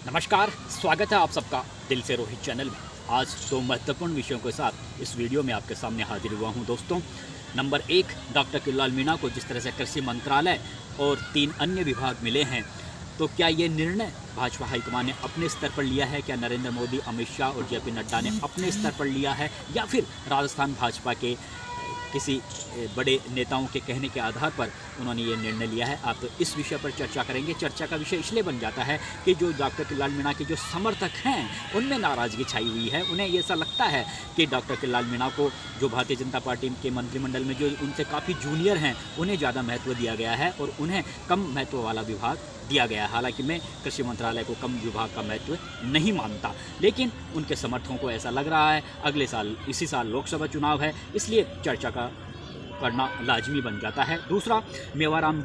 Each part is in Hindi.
नमस्कार, स्वागत है आप सबका दिल से रोहित चैनल में। आज दो महत्वपूर्ण विषयों के साथ इस वीडियो में आपके सामने हाजिर हुआ हूं दोस्तों। नंबर एक, डॉक्टर किरोड़ीलाल मीणा को जिस तरह से कृषि मंत्रालय और 3 अन्य विभाग मिले हैं, तो क्या ये निर्णय भाजपा हाईकमान ने अपने स्तर पर लिया है? क्या नरेंद्र मोदी, अमित शाह और जेपी नड्डा ने अपने स्तर पर लिया है, या फिर राजस्थान भाजपा के किसी बड़े नेताओं के कहने के आधार पर उन्होंने ये निर्णय लिया है? आप तो इस विषय पर चर्चा करेंगे। चर्चा का विषय इसलिए बन जाता है कि जो डॉक्टर किरोड़ीलाल मीणा के जो समर्थक हैं उनमें नाराज़गी छाई हुई है। उन्हें ऐसा लगता है कि डॉक्टर किरोड़ीलाल मीणा को, जो भारतीय जनता पार्टी के मंत्रिमंडल में जो उनसे काफ़ी जूनियर हैं, उन्हें ज़्यादा महत्व दिया गया है और उन्हें कम महत्व वाला विभाग दिया गया है। हालांकि मैं कृषि मंत्रालय को कम विभाग का महत्व नहीं मानता, लेकिन उनके समर्थकों को ऐसा लग रहा है। अगले साल, इसी साल लोकसभा चुनाव है, इसलिए चर्चा का करना लाजमी बन जाता है। दूसरा, मेवाराम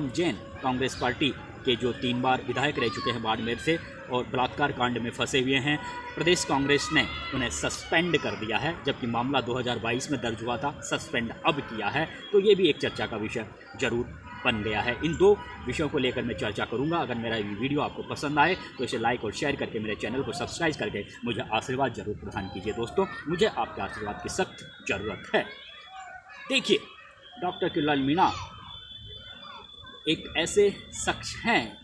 जैन कांग्रेस पार्टी के जो 3 बार विधायक रह चुके हैं बाड़मेर से और बलात्कार कांड में फंसे हुए हैं, प्रदेश कांग्रेस ने उन्हें सस्पेंड कर दिया है, जबकि मामला 2022 में दर्ज हुआ था। सस्पेंड अब किया है, तो ये भी एक चर्चा का विषय जरूर बन गया है। इन 2 विषयों को लेकर मैं चर्चा करूंगा। अगर मेरा ये वीडियो आपको पसंद आए तो इसे लाइक और शेयर करके मेरे चैनल को सब्सक्राइब करके मुझे आशीर्वाद जरूर प्रदान कीजिए दोस्तों। मुझे आपके आशीर्वाद की सख्त ज़रूरत है। देखिए, डॉक्टर किरोड़ीलाल मीणा एक ऐसे शख्स हैं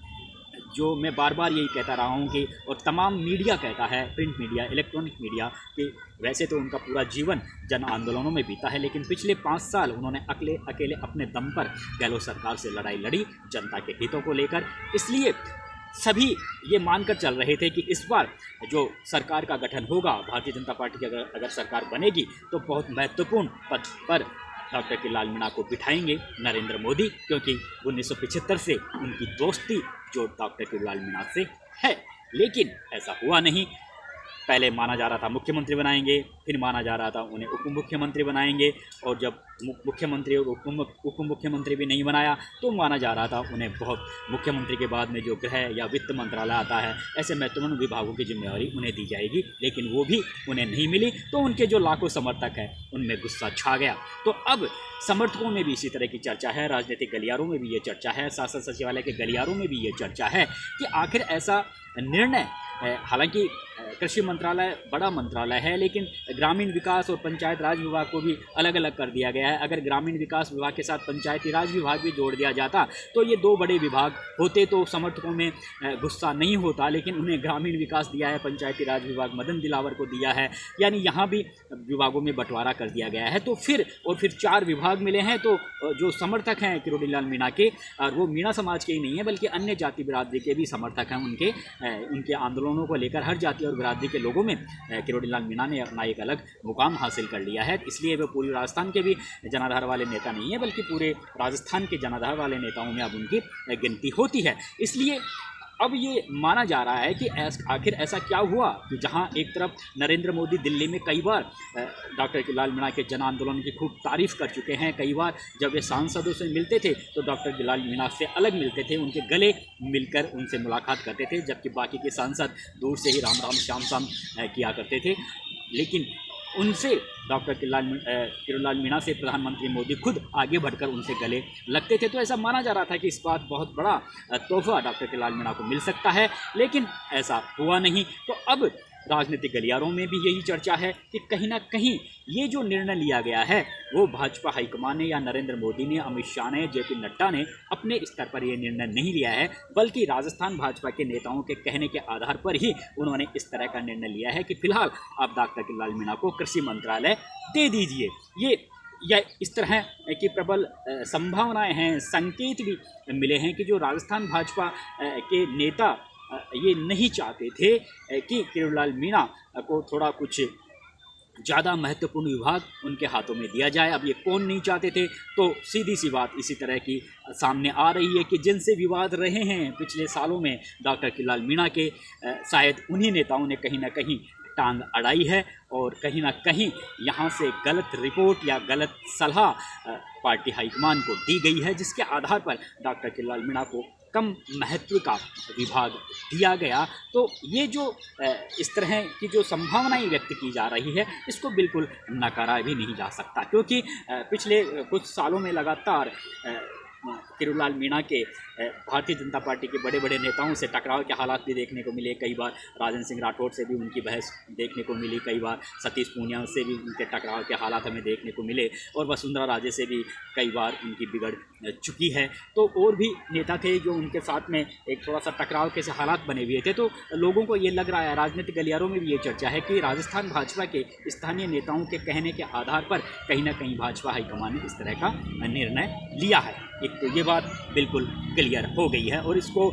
जो मैं बार बार यही कहता रहा हूँ कि, और तमाम मीडिया कहता है, प्रिंट मीडिया, इलेक्ट्रॉनिक मीडिया, कि वैसे तो उनका पूरा जीवन जन आंदोलनों में बीता है, लेकिन पिछले 5 साल उन्होंने अकेले अपने दम पर गहलोत सरकार से लड़ाई लड़ी जनता के हितों को लेकर। इसलिए सभी ये मानकर चल रहे थे कि इस बार जो सरकार का गठन होगा, भारतीय जनता पार्टी की अगर सरकार बनेगी, तो बहुत महत्वपूर्ण पद पर डॉक्टर किरोड़ीलाल मीणा को बिठाएंगे नरेंद्र मोदी, क्योंकि 1975 से उनकी दोस्ती जो डॉक्टर किरोड़ीलाल मीणा से है। लेकिन ऐसा हुआ नहीं। पहले माना जा रहा था मुख्यमंत्री बनाएंगे, फिर माना जा रहा था उन्हें उप मुख्यमंत्री बनाएंगे, और जब मुख्यमंत्री और उप मुख्यमंत्री भी नहीं बनाया तो माना जा रहा था उन्हें बहुत, मुख्यमंत्री के बाद में जो गृह या वित्त मंत्रालय आता है, ऐसे महत्वपूर्ण विभागों की जिम्मेदारी उन्हें दी जाएगी, लेकिन वो भी उन्हें नहीं मिली। तो उनके जो लाखों समर्थक हैं उनमें गुस्सा छा गया। तो अब समर्थकों में भी इसी तरह की चर्चा है, राजनीतिक गलियारों में भी ये चर्चा है, शासन सचिवालय के गलियारों में भी ये चर्चा है कि आखिर ऐसा निर्णय, हालांकि कृषि मंत्रालय बड़ा मंत्रालय है, लेकिन ग्रामीण विकास और पंचायत राज विभाग को भी अलग अलग कर दिया गया है। अगर ग्रामीण विकास विभाग के साथ पंचायती राज विभाग भी जोड़ दिया जाता तो ये 2 बड़े विभाग होते, तो समर्थकों में गुस्सा नहीं होता। लेकिन उन्हें ग्रामीण विकास दिया है, पंचायती राज विभाग मदन दिलावर को दिया है, यानी यहाँ भी विभागों में बंटवारा कर दिया गया है। तो फिर 4 विभाग मिले हैं। तो जो समर्थक हैं किरोड़ीलाल मीणा के, और वो मीणा समाज के ही नहीं है बल्कि अन्य जाति बिरादरी के भी समर्थक हैं, उनके आंदोलनों को लेकर हर जाति और बिरादरी के लोगों में किरोड़ीलाल मीणा ने अपना एक अलग मुकाम हासिल कर लिया है। इसलिए वे पूरी राजस्थान के भी जनाधार वाले नेता नहीं है, बल्कि पूरे राजस्थान के जनाधार वाले नेताओं में अब उनकी गिनती होती है। इसलिए अब ये माना जा रहा है कि आखिर ऐसा क्या हुआ कि जहां एक तरफ नरेंद्र मोदी दिल्ली में कई बार डॉक्टर किरोड़ीलाल मीणा के जन आंदोलन की खूब तारीफ कर चुके हैं, कई बार जब वे सांसदों से मिलते थे तो डॉक्टर किरोड़ीलाल मीणा से अलग मिलते थे, उनके गले मिलकर उनसे मुलाकात करते थे, जबकि बाकी के सांसद दूर से ही राम राम श्याम श्याम किया करते थे। लेकिन उनसे डॉक्टर किरोड़ीलाल मीणा से प्रधानमंत्री मोदी खुद आगे बढ़कर उनसे गले लगते थे। तो ऐसा माना जा रहा था कि इस बार बहुत बड़ा तोहफा डॉक्टर किरोड़ीलाल मीणा को मिल सकता है, लेकिन ऐसा हुआ नहीं। तो अब राजनीतिक गलियारों में भी यही चर्चा है कि कहीं ना कहीं ये जो निर्णय लिया गया है वो भाजपा हाईकमान ने, या नरेंद्र मोदी ने, अमित शाह ने, जेपी नड्डा ने अपने स्तर पर ये निर्णय नहीं लिया है, बल्कि राजस्थान भाजपा के नेताओं के कहने के आधार पर ही उन्होंने इस तरह का निर्णय लिया है कि फिलहाल आप डॉक्टर किरोड़ीलाल मीणा को कृषि मंत्रालय दे दीजिए। या इस तरह की प्रबल संभावनाएं हैं, संकेत भी मिले हैं कि जो राजस्थान भाजपा के नेता ये नहीं चाहते थे कि किरोड़ीलाल मीणा को थोड़ा कुछ ज़्यादा महत्वपूर्ण विभाग उनके हाथों में दिया जाए। अब ये कौन नहीं चाहते थे? तो सीधी सी बात इसी तरह की सामने आ रही है कि जिनसे विवाद रहे हैं पिछले सालों में डॉक्टर किरोड़ीलाल मीणा के, शायद उन्हीं नेताओं ने कहीं ना कहीं टांग अड़ाई है, और कहीं ना कहीं यहाँ से गलत रिपोर्ट या गलत सलाह पार्टी हाईकमान को दी गई है, जिसके आधार पर डॉक्टर किरोड़ीलाल मीणा को कम महत्व का विभाग दिया गया। तो ये जो इस तरह की जो संभावनाएं व्यक्त की जा रही है, इसको बिल्कुल नकारा भी नहीं जा सकता, क्योंकि पिछले कुछ सालों में लगातार किरोड़लाल मीणा के भारतीय जनता पार्टी के बड़े बड़े नेताओं से टकराव के हालात भी देखने को मिले। कई बार राजन सिंह राठौड़ से भी उनकी बहस देखने को मिली, कई बार सतीश पूनिया से भी उनके टकराव के हालात हमें देखने को मिले, और वसुंधरा राजे से भी कई बार उनकी बिगड़ चुकी है। तो और भी नेता थे जो उनके साथ में एक थोड़ा सा टकराव के से हालात बने हुए थे। तो लोगों को ये लग रहा है, राजनीतिक गलियारों में भी ये चर्चा है कि राजस्थान भाजपा के स्थानीय नेताओं के कहने के आधार पर कहीं ना कहीं भाजपा हाईकमान ने इस तरह का निर्णय लिया है। एक तो ये बात बिल्कुल क्लियर हो गई है, और इसको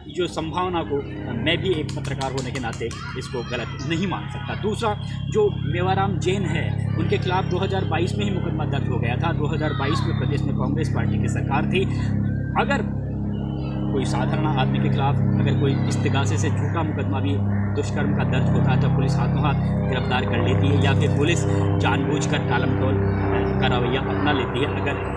जो संभावना को मैं भी एक पत्रकार होने के नाते इसको गलत नहीं मान सकता। दूसरा, जो मेवाराम जैन है उनके खिलाफ 2022 में ही मुकदमा दर्ज हो गया था। 2022 में प्रदेश में कांग्रेस पार्टी की सरकार थी। अगर कोई साधारण आदमी के खिलाफ अगर कोई इस्तिगासे से झूठा मुकदमा भी दुष्कर्म का दर्ज होता है तो पुलिस हाथों हाथ गिरफ्तार कर लेती है, या फिर पुलिस जानबूझकर टालमटोल का रवैया अपना लेती है अगर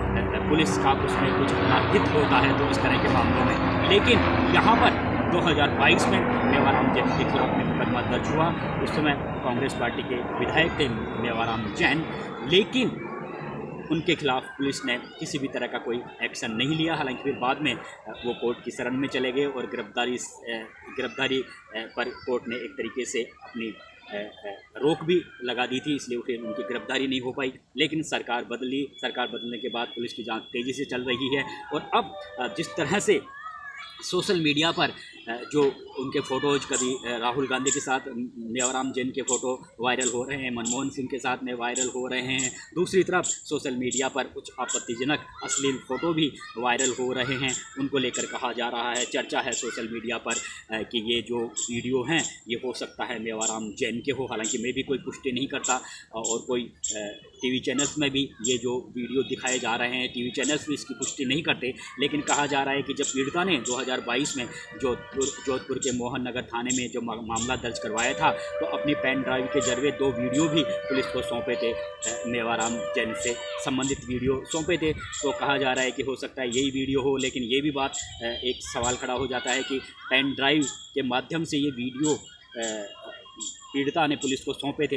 पुलिस का उसमें कुछ अपना हित होता है तो इस तरह के मामलों में। लेकिन यहाँ पर 2022 में मेवाराम जैन के खिलाफ में मुकदमा दर्ज हुआ। उस समय कांग्रेस पार्टी के विधायक थे मेवाराम जैन, लेकिन उनके खिलाफ पुलिस ने किसी भी तरह का कोई एक्शन नहीं लिया। हालांकि फिर बाद में वो कोर्ट की शरण में चले गए और गिरफ्तारी पर कोर्ट ने एक तरीके से अपनी रोक भी लगा दी थी, इसलिए फिर उनकी गिरफ्तारी नहीं हो पाई। लेकिन सरकार बदलने के बाद पुलिस की जांच तेज़ी से चल रही है, और अब जिस तरह से सोशल मीडिया पर जो उनके फ़ोटोज़, कभी राहुल गांधी के साथ मेवाराम जैन के फ़ोटो वायरल हो रहे हैं, मनमोहन सिंह के साथ में वायरल हो रहे हैं, दूसरी तरफ सोशल मीडिया पर कुछ आपत्तिजनक अश्लील फ़ोटो भी वायरल हो रहे हैं। उनको लेकर कहा जा रहा है, चर्चा है सोशल मीडिया पर कि ये जो वीडियो हैं ये हो सकता है मेवाराम जैन के हो। हालांकि मैं भी कोई पुष्टि नहीं करता, और कोई टीवी चैनल्स में भी ये जो वीडियो दिखाए जा रहे हैं टीवी चैनल्स भी इसकी पुष्टि नहीं करते। लेकिन कहा जा रहा है कि जब पीड़िता ने 2022 में जोधपुर के मोहन नगर थाने में जो मामला दर्ज करवाया था तो अपनी पेन ड्राइव के जरिए 2 वीडियो भी पुलिस को सौंपे थे, मेवाराम जैन से संबंधित वीडियो सौंपे थे। तो कहा जा रहा है कि हो सकता है यही वीडियो हो, लेकिन ये भी बात एक सवाल खड़ा हो जाता है कि पेन ड्राइव के माध्यम से ये वीडियो पीड़िता ने पुलिस को सौंपे थे।